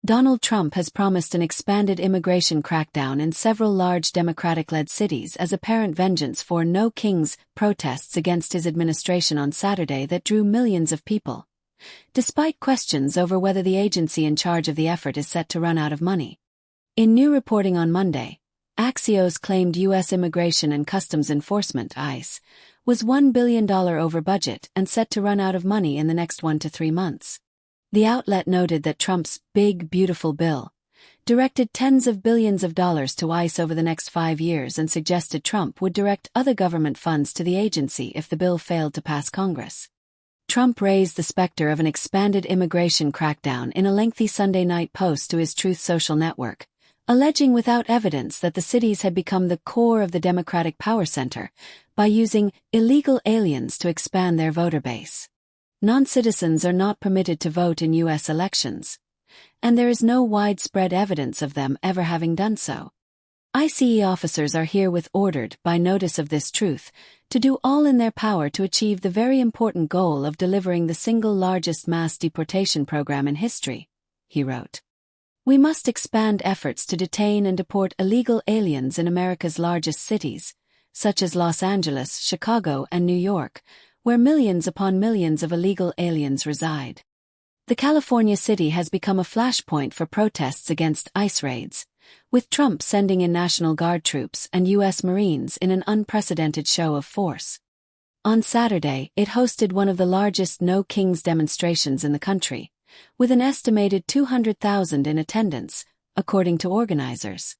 Donald Trump has promised an expanded immigration crackdown in several large Democratic-led cities as apparent vengeance for No Kings protests against his administration on Saturday that drew millions of people, despite questions over whether the agency in charge of the effort is set to run out of money. In new reporting on Monday, Axios claimed U.S. Immigration and Customs Enforcement (ICE) was $1 billion over budget and set to run out of money in the next 1 to 3 months. The outlet noted that Trump's Big Beautiful Bill directed tens of billions of dollars to ICE over the next 5 years and suggested Trump would direct other government funds to the agency if the bill failed to pass Congress. Trump raised the specter of an expanded immigration crackdown in a lengthy Sunday night post to his Truth Social network, alleging without evidence that the cities had become the core of the Democratic power center by using illegal aliens to expand their voter base. Non-citizens are not permitted to vote in U.S. elections, and there is no widespread evidence of them ever having done so. ICE officers are herewith ordered, by notice of this truth, to do all in their power to achieve the very important goal of delivering the single largest mass deportation program in history, he wrote. We must expand efforts to detain and deport illegal aliens in America's largest cities, such as Los Angeles, Chicago, and New York, where millions upon millions of illegal aliens reside. The California city has become a flashpoint for protests against ICE raids, with Trump sending in National Guard troops and U.S. Marines in an unprecedented show of force. On Saturday, it hosted one of the largest No Kings demonstrations in the country, with an estimated 200,000 in attendance, according to organizers.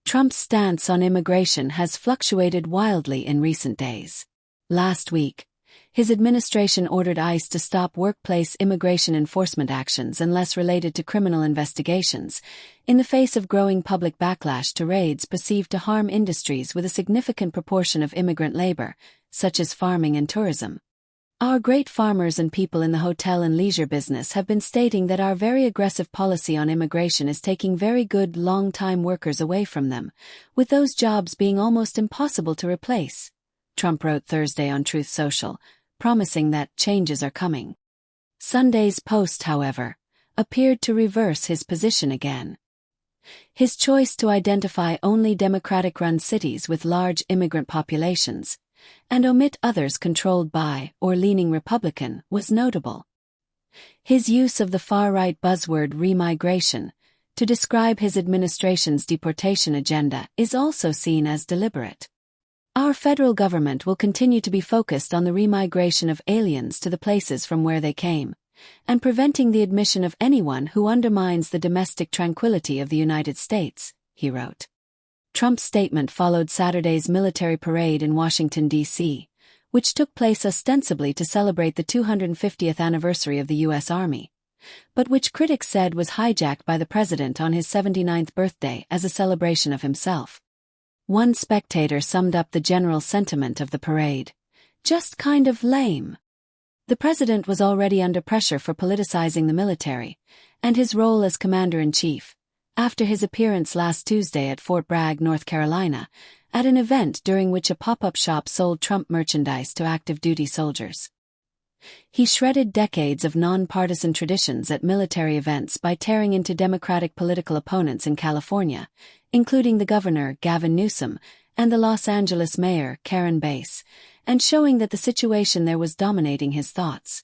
Trump's stance on immigration has fluctuated wildly in recent days. Last week, his administration ordered ICE to stop workplace immigration enforcement actions unless related to criminal investigations, in the face of growing public backlash to raids perceived to harm industries with a significant proportion of immigrant labor, such as farming and tourism. Our great farmers and people in the hotel and leisure business have been stating that our very aggressive policy on immigration is taking very good long-time workers away from them, with those jobs being almost impossible to replace, Trump wrote Thursday on Truth Social, promising that changes are coming. Sunday's post, however, appeared to reverse his position again. His choice to identify only Democratic-run cities with large immigrant populations, and omit others controlled by or leaning Republican, was notable. His use of the far-right buzzword remigration to describe his administration's deportation agenda is also seen as deliberate. Our federal government will continue to be focused on the remigration of aliens to the places from where they came, and preventing the admission of anyone who undermines the domestic tranquility of the United States, he wrote. Trump's statement followed Saturday's military parade in Washington, D.C., which took place ostensibly to celebrate the 250th anniversary of the U.S. Army, but which critics said was hijacked by the president on his 79th birthday as a celebration of himself. One spectator summed up the general sentiment of the parade: just kind of lame. The president was already under pressure for politicizing the military, and his role as commander-in-chief, after his appearance last Tuesday at Fort Bragg, North Carolina, at an event during which a pop-up shop sold Trump merchandise to active-duty soldiers. He shredded decades of nonpartisan traditions at military events by tearing into Democratic political opponents in California, including the governor, Gavin Newsom, and the Los Angeles mayor, Karen Bass, and showing that the situation there was dominating his thoughts.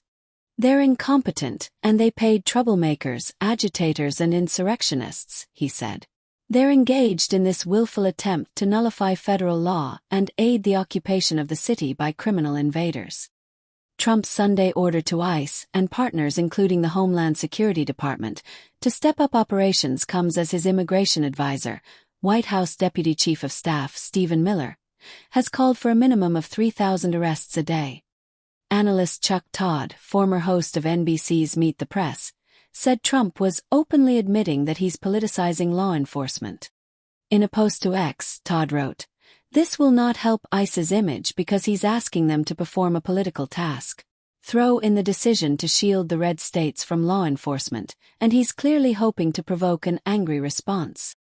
They're incompetent, and they paid troublemakers, agitators, and insurrectionists, he said. They're engaged in this willful attempt to nullify federal law and aid the occupation of the city by criminal invaders. Trump's Sunday order to ICE and partners, including the Homeland Security Department, to step up operations comes as his immigration advisor, White House Deputy Chief of Staff Stephen Miller, has called for a minimum of 3,000 arrests a day. Analyst Chuck Todd, former host of NBC's Meet the Press, said Trump was openly admitting that he's politicizing law enforcement. In a post to X, Todd wrote, "This will not help ICE's image because he's asking them to perform a political task. Throw in the decision to shield the red states from law enforcement, and he's clearly hoping to provoke an angry response."